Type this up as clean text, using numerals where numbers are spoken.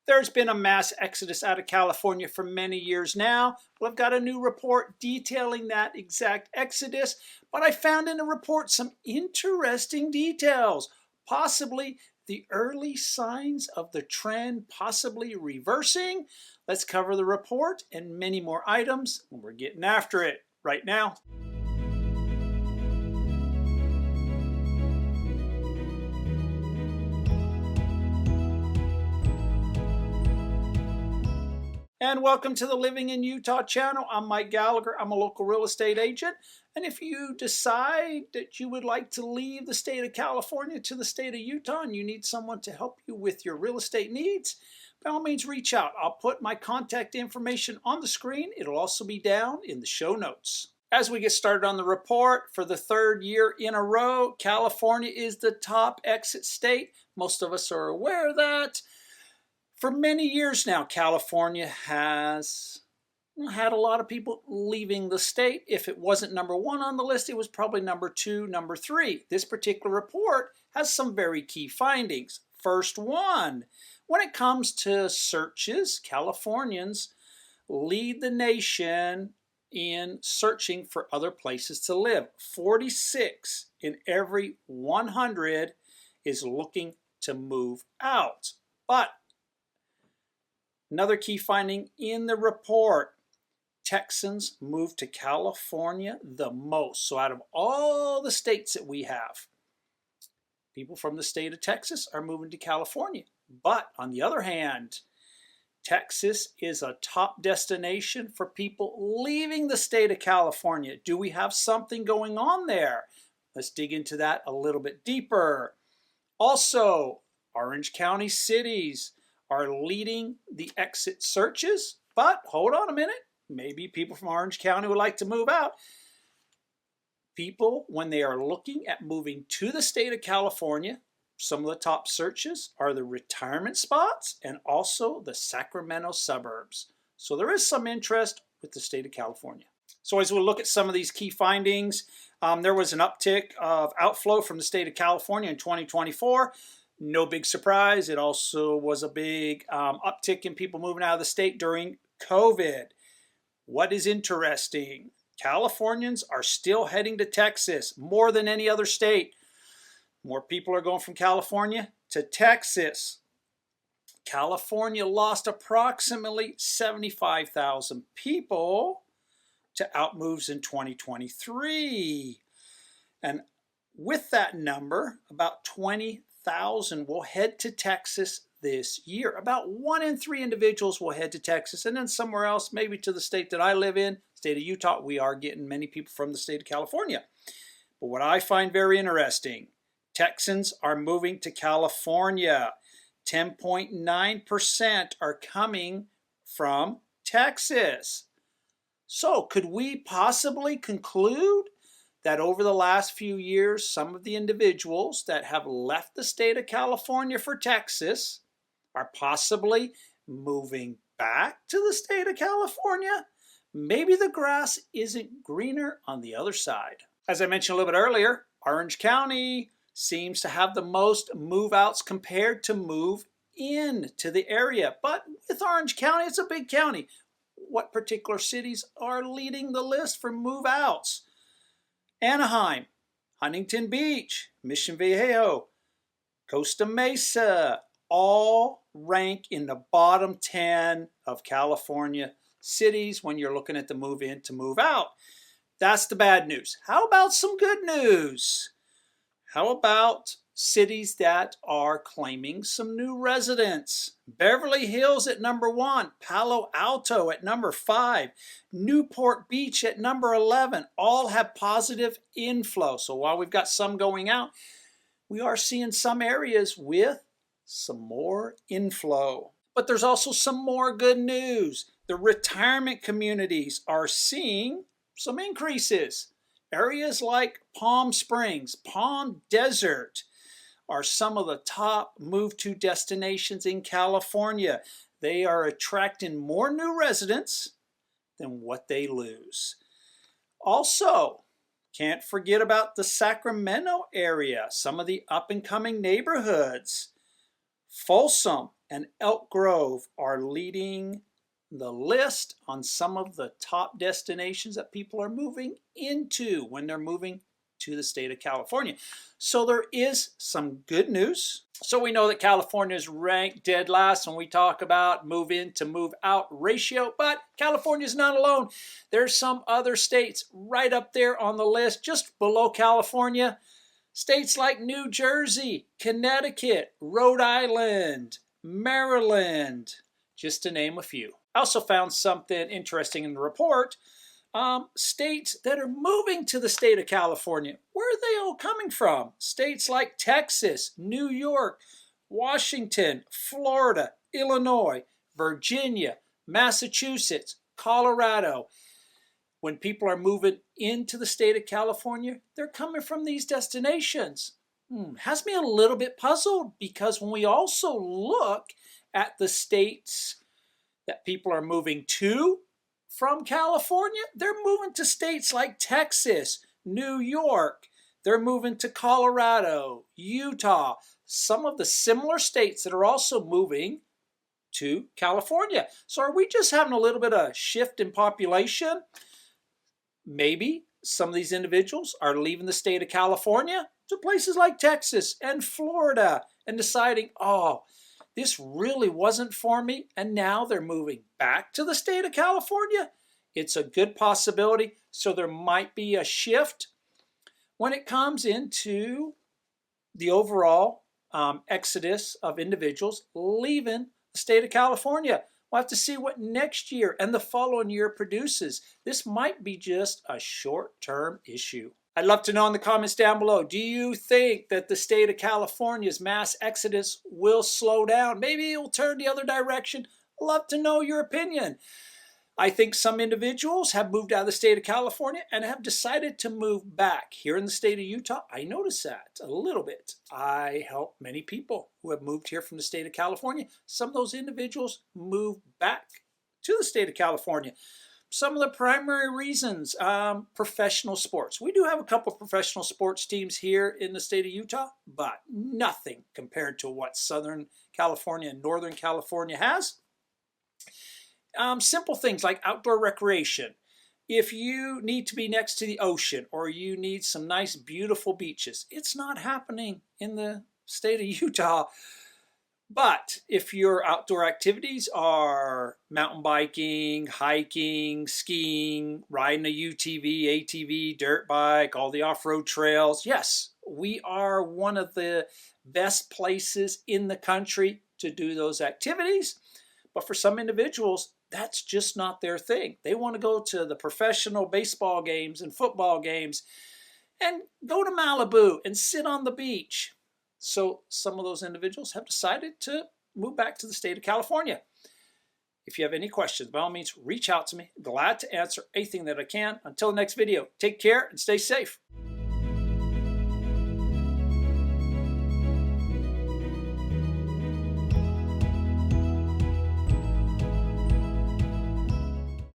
There's been a mass exodus out of California for many years now. Well, I've got a new report detailing that exact exodus, but I found in the report some interesting details, possibly the early signs of the trend possibly reversing. Let's cover the report and many more items, and we're getting after it right now. And welcome to the Living in Utah channel. I'm Mike Gallagher. I'm a local real estate agent. And if you decide that you would like to leave the state of California to the state of Utah and you need someone to help you with your real estate needs, by all means reach out. I'll put my contact information on the screen. It'll also be down in the show notes. As we get started on the report, for the third year in a row, California is the top exit state. Most of us are aware of that. For many years now, California has had a lot of people leaving the state. If it wasn't number one on the list, it was probably number two, number three. This particular report has some very key findings. First one, when it comes to searches, Californians lead the nation in searching for other places to live. 46 in every 100 is looking to move out. But another key finding in the report, Texans move to California the most. So out of all the states that we have, people from the state of Texas are moving to California. But on the other hand, Texas is a top destination for people leaving the state of California. Do we have something going on there? Let's dig into that a little bit deeper. Also, Orange County cities are leading the exit searches, but hold on a minute. Maybe people from Orange County would like to move out. People, when they are looking at moving to the state of California, some of the top searches are the retirement spots and also the Sacramento suburbs. So there is some interest with the state of California. So as we look at some of these key findings, there was an uptick of outflow from the state of California in 2024. No big surprise. It also was a big uptick in people moving out of the state during COVID. What is interesting, Californians are still heading to Texas more than any other state. More people are going from California to Texas. California lost approximately 75,000 people to outmoves in 2023. And with that number, about 20,000 will head to Texas this year. About 1 in 3 individuals will head to Texas and then somewhere else, maybe to the state that I live in, state of Utah. We are getting many people from the state of California. But what I find very interesting, Texans are moving to California. 10.9% are coming from Texas. So could we possibly conclude that over the last few years, some of the individuals that have left the state of California for Texas are possibly moving back to the state of California? Maybe the grass isn't greener on the other side. As I mentioned a little bit earlier, Orange County seems to have the most move-outs compared to move-in to the area. But with Orange County, it's a big county. What particular cities are leading the list for move-outs? Anaheim, Huntington Beach, Mission Viejo, Costa Mesa, all rank in the bottom 10 of California cities when you're looking at the move-in to move-out. That's the bad news. How about some good news? How about cities that are claiming some new residents? Beverly Hills at number 1, Palo Alto at number 5, Newport Beach at number 11, all have positive inflow. So while we've got some going out, we are seeing some areas with some more inflow. But there's also some more good news. The retirement communities are seeing some increases. Areas like Palm Springs, Palm Desert are some of the top move-to destinations in California. They are attracting more new residents than what they lose. Also, can't forget about the Sacramento area, some of the up-and-coming neighborhoods. Folsom, and Elk Grove are leading the list on some of the top destinations that people are moving into when they're moving to the state of California. So there is some good news. So we know that California is ranked dead last when we talk about move in to move out ratio, but California is not alone. There's some other states right up there on the list just below California. States like New Jersey, Connecticut, Rhode Island, Maryland, just to name a few. I also found something interesting in the report. States that are moving to the state of California, where are they all coming from? States like Texas, New York, Washington, Florida, Illinois, Virginia, Massachusetts, Colorado. When people are moving into the state of California, they're coming from these destinations. Has me a little bit puzzled, because when we also look at the states that people are moving to from California, they're moving to states like Texas, New York, they're moving to Colorado, Utah, some of the similar states that are also moving to California. So are we just having a little bit of shift in population? Maybe some of these individuals are leaving the state of California to places like Texas and Florida and deciding, oh, this really wasn't for me, and now they're moving back to the state of California. It's a good possibility. So there might be a shift when it comes into the overall exodus of individuals leaving the state of California. We'll have to see what next year and the following year produces. This might be just a short-term issue. I'd love to know in the comments down below, do you think that the state of California's mass exodus will slow down? Maybe it will turn the other direction. I'd love to know your opinion. I think some individuals have moved out of the state of California and have decided to move back. Here in the state of Utah, I notice that a little bit. I help many people who have moved here from the state of California. Some of those individuals moved back to the state of California. Some of the primary reasons, professional sports. We do have a couple of professional sports teams here in the state of Utah, but nothing compared to what Southern California and Northern California has. Simple things like outdoor recreation. If you need to be next to the ocean or you need some nice, beautiful beaches, it's not happening in the state of Utah. But if your outdoor activities are mountain biking, hiking, skiing, riding a UTV, ATV, dirt bike, all the off-road trails, yes, we are one of the best places in the country to do those activities. But for some individuals, that's just not their thing. They want to go to the professional baseball games and football games and go to Malibu and sit on the beach. So some of those individuals have decided to move back to the state of California. If you have any questions, by all means, reach out to me. Glad to answer anything that I can. Until the next video, take care and stay safe.